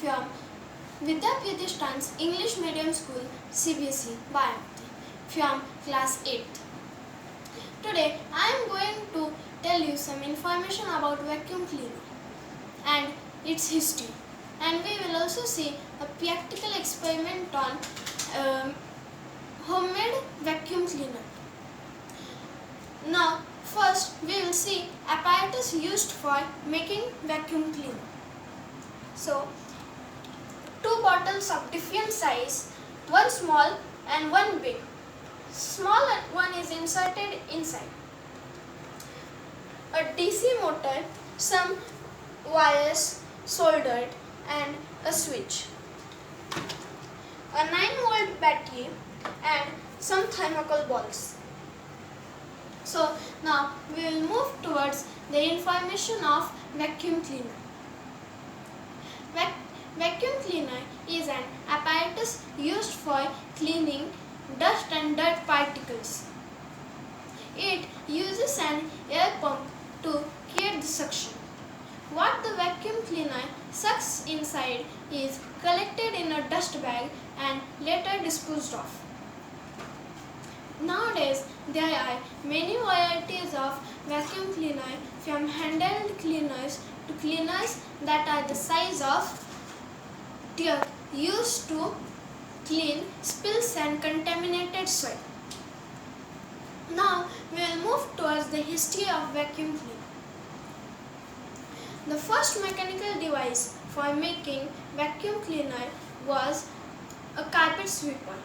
from Vidya Pratishthan's English Medium School CBSE Baramati from class 8th. Today I am going to tell you some information about vacuum cleaner and its history, and we will also see a practical experiment on homemade vacuum cleaner. Now first we will see apparatus used for making vacuum cleaner. So, two bottles of different size, one small and one big. Small one is inserted inside. A DC motor, some wires soldered and a switch. A 9-volt battery and some thermocol balls. So now we will move towards the information of vacuum cleaner. Vacuum cleaner is an apparatus used for cleaning dust and dirt particles. It uses an air pump to create the suction. What the vacuum cleaner sucks inside is collected in a dust bag and later disposed of. Nowadays, there are many varieties of vacuum cleaner, from handheld cleaners to cleaners that are the size of tube, used to clean spills and contaminated soil. Now we will move towards the history of vacuum cleaner. The first mechanical device for making vacuum cleaner was a carpet sweeper.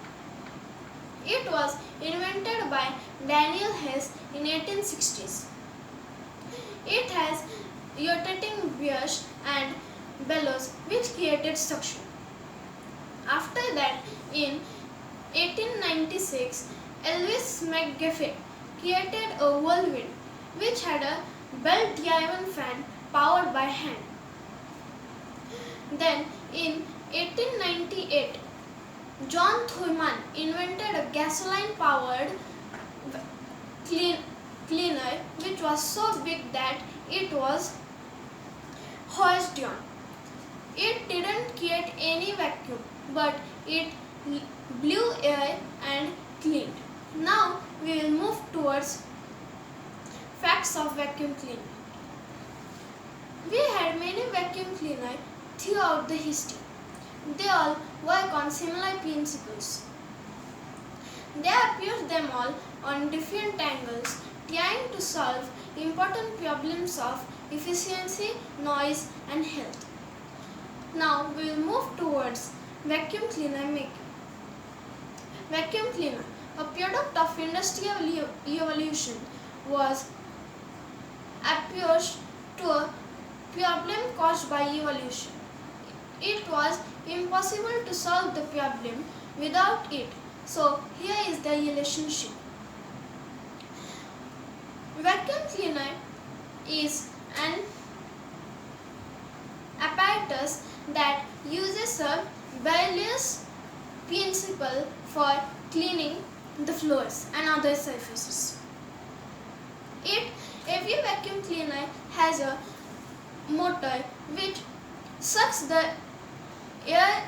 It was invented by Daniel Hess in 1860s. It has rotating brush and bellows which created suction. After that, in 1896, Elvis McGuffey created a whirlwind which had a belt-driven fan powered by hand. Then, in 1898, John Thurman invented a gasoline-powered cleaner which was so big that it was hoisted on. It didn't create any vacuum, but it blew air and cleaned. Now we will move towards facts of vacuum cleaner. We had many vacuum cleaners throughout the history. They all work on similar principles. They appear them all on different angles, trying to solve important problems of efficiency, noise and health. Now we will move towards vacuum cleaner making. Vacuum cleaner, a product of industrial evolution, was approach to a problem caused by evolution. It was impossible to solve the problem without it. So here is the relationship. Vacuum cleaner is an apparatus that uses a various principle for cleaning the floors and other surfaces. Every vacuum cleaner has a motor which sucks the air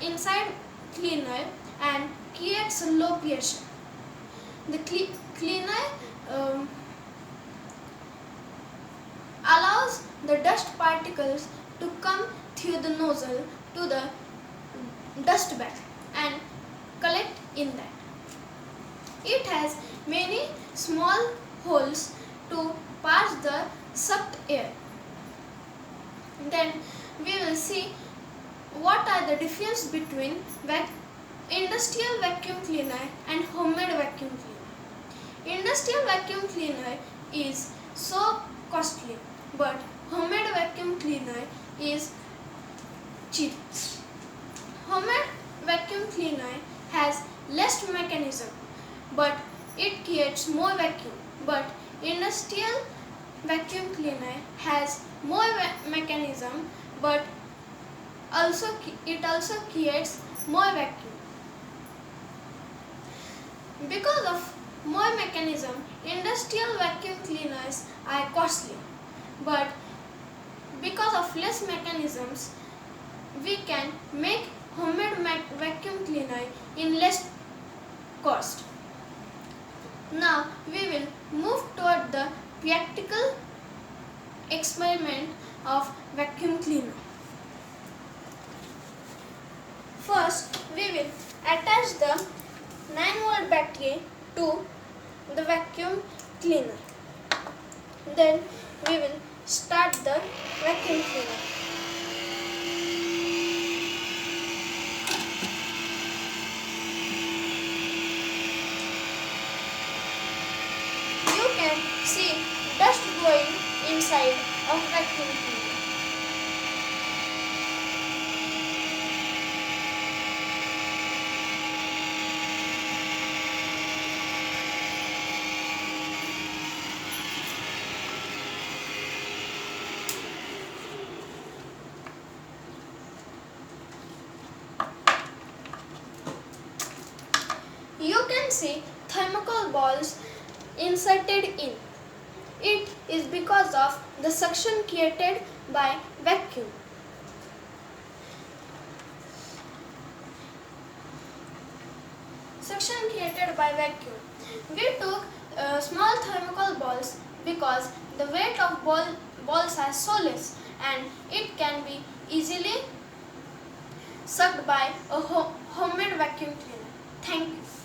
inside cleaner and creates a low pressure. The cleaner allows the dust particles to come through the nozzle to the dust bag and collect in that. It has many small holes to pass the sucked air. Then we will see what are the difference between industrial vacuum cleaner and homemade vacuum cleaner. Industrial vacuum cleaner is so costly, but homemade vacuum cleaner is cheap. Homemade vacuum cleaner has less mechanism, but it creates more vacuum. But industrial vacuum cleaner has more mechanism, but it also creates more vacuum. Because of more mechanism, industrial vacuum cleaners are costly, but because of less mechanisms, we can make homemade vacuum cleaner in less cost. Now we will move toward the practical experiment of vacuum cleaner. First, we will attach the 9-volt battery to the vacuum cleaner. Then we will start the vacuum cleaner. You can see dust going inside of vacuum cleaner. You can see thermocol balls inserted in. It is because of the suction created by vacuum. Suction created by vacuum. We took small thermocol balls because the weight of balls are so less and it can be easily sucked by a homemade vacuum cleaner. Thank you.